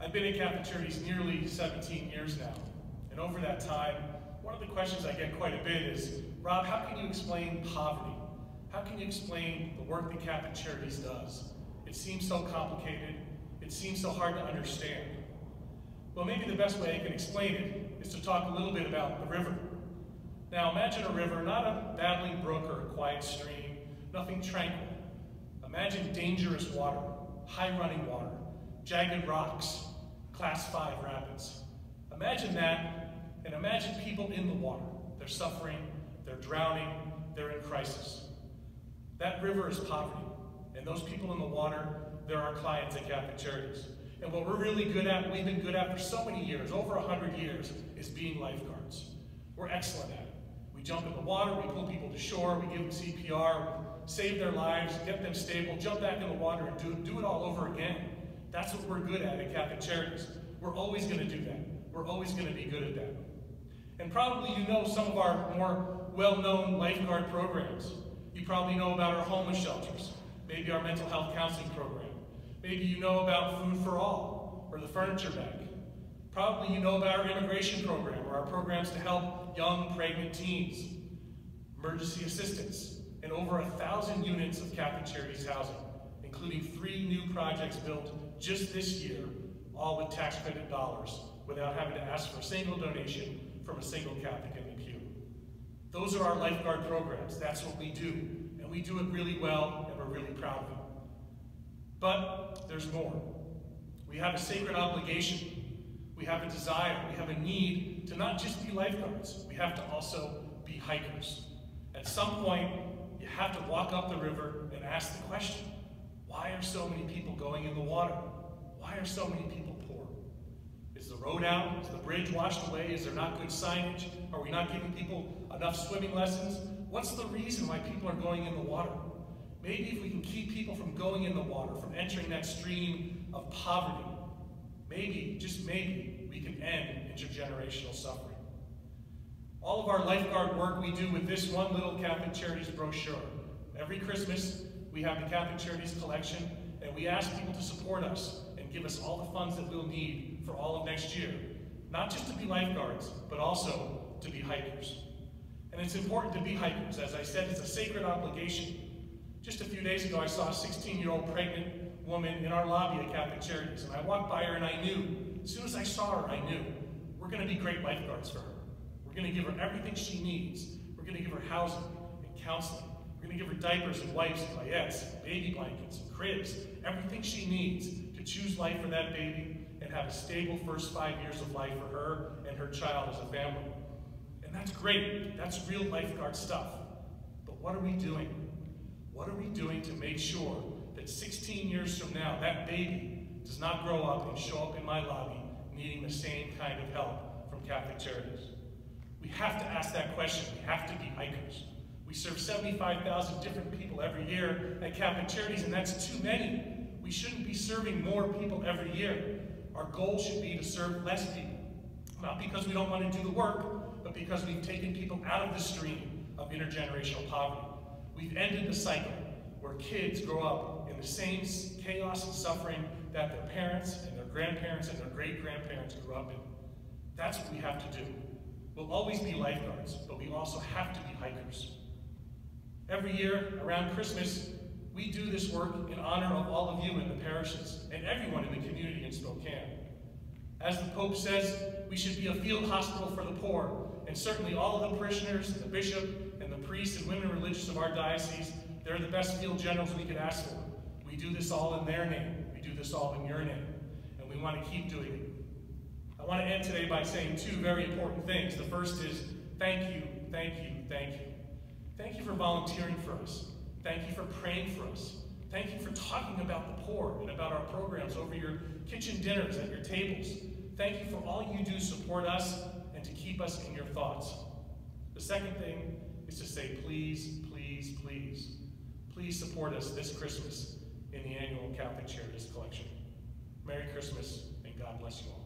I've been in Catholic Charities nearly 17 years now, and over that time, one of the questions I get quite a bit is, Rob, how can you explain poverty? How can you explain the work that Catholic Charities does? It seems so complicated, it seems so hard to understand. Well, maybe the best way I can explain it is to talk a little bit about the river. Now imagine a river, not a babbling brook or a quiet stream, nothing tranquil. Imagine dangerous water, high-running water, jagged rocks, Class 5 rapids. Imagine that, and imagine people in the water. They're suffering, they're drowning, they're in crisis. That river is poverty, and those people in the water, they're our clients at Catholic Charities. And what we're really good at, we've been good at for so many years, over 100 years, is being lifeguards. We're excellent at it. We jump in the water, we pull people to shore, we give them CPR, save their lives, get them stable, jump back in the water and do it all over again. That's what we're good at Catholic Charities. We're always going to do that. We're always going to be good at that. And probably you know some of our more well-known lifeguard programs. You probably know about our homeless shelters, maybe our mental health counseling program. Maybe you know about Food for All or the Furniture Bank. Probably you know about our immigration program or our programs to help young pregnant teens, emergency assistance, and over 1,000 units of Catholic Charities housing, including 3 new projects built just this year, all with tax credit dollars, without having to ask for a single donation from a single Catholic in the pew. Those are our lifeguard programs. That's what we do, and we do it really well, and we're really proud of it. But there's more. We have a sacred obligation. We have a desire. We have a need to not just be lifeguards. We have to also be hikers. At some point, you have to walk up the river and ask the question, why are so many people going in the water? Why are so many people poor? Is the road out? Is the bridge washed away? Is there not good signage? Are we not giving people enough swimming lessons? What's the reason why people are going in the water? Maybe if we can keep people from going in the water, from entering that stream of poverty, maybe, just maybe, we can end intergenerational suffering. All of our lifeguard work we do with this one little Catholic Charities brochure. Every Christmas, we have the Catholic Charities collection, and we ask people to support us and give us all the funds that we'll need for all of next year. Not just to be lifeguards, but also to be hikers. And it's important to be hikers. As I said, it's a sacred obligation. Just a few days ago, I saw a 16-year-old pregnant woman in our lobby at Catholic Charities, and I walked by her and I knew, as soon as I saw her, I knew, we're going to be great lifeguards for her. We're going to give her everything she needs. We're going to give her housing and counseling. We're going to give her diapers and wipes and paillettes, and baby blankets and cribs, everything she needs to choose life for that baby and have a stable first 5 years of life for her and her child as a family. And that's great. That's real lifeguard stuff. But what are we doing? What are we doing to make sure that 16 years from now, that baby does not grow up and show up in my lobby needing the same kind of help from Catholic Charities? We have to ask that question. We have to be hikers. We serve 75,000 different people every year at Catholic Charities, and that's too many. We shouldn't be serving more people every year. Our goal should be to serve less people. Not because we don't want to do the work, but because we've taken people out of the stream of intergenerational poverty. We've ended the cycle where kids grow up in the same chaos and suffering that their parents and their grandparents and their great-grandparents grew up in. That's what we have to do. We'll always be lifeguards, but we also have to be hikers. Every year around Christmas, we do this work in honor of all of you in the parishes and everyone in the community in Spokane. As the Pope says, we should be a field hospital for the poor, and certainly all of the parishioners and the bishop and the priests and women religious of our diocese, they're the best field generals we could ask for. We do this all in their name. We do this all in your name, and we want to keep doing it. I want to end today by saying 2 very important things. The first is thank you, thank you, thank you. Thank you for volunteering for us. Thank you for praying for us. Thank you for talking about the poor and about our programs over your kitchen dinners at your tables. Thank you for all you do to support us and to keep us in your thoughts. The second thing is to say please, please, please. Please support us this Christmas in the annual Catholic Charities collection. Merry Christmas and God bless you all.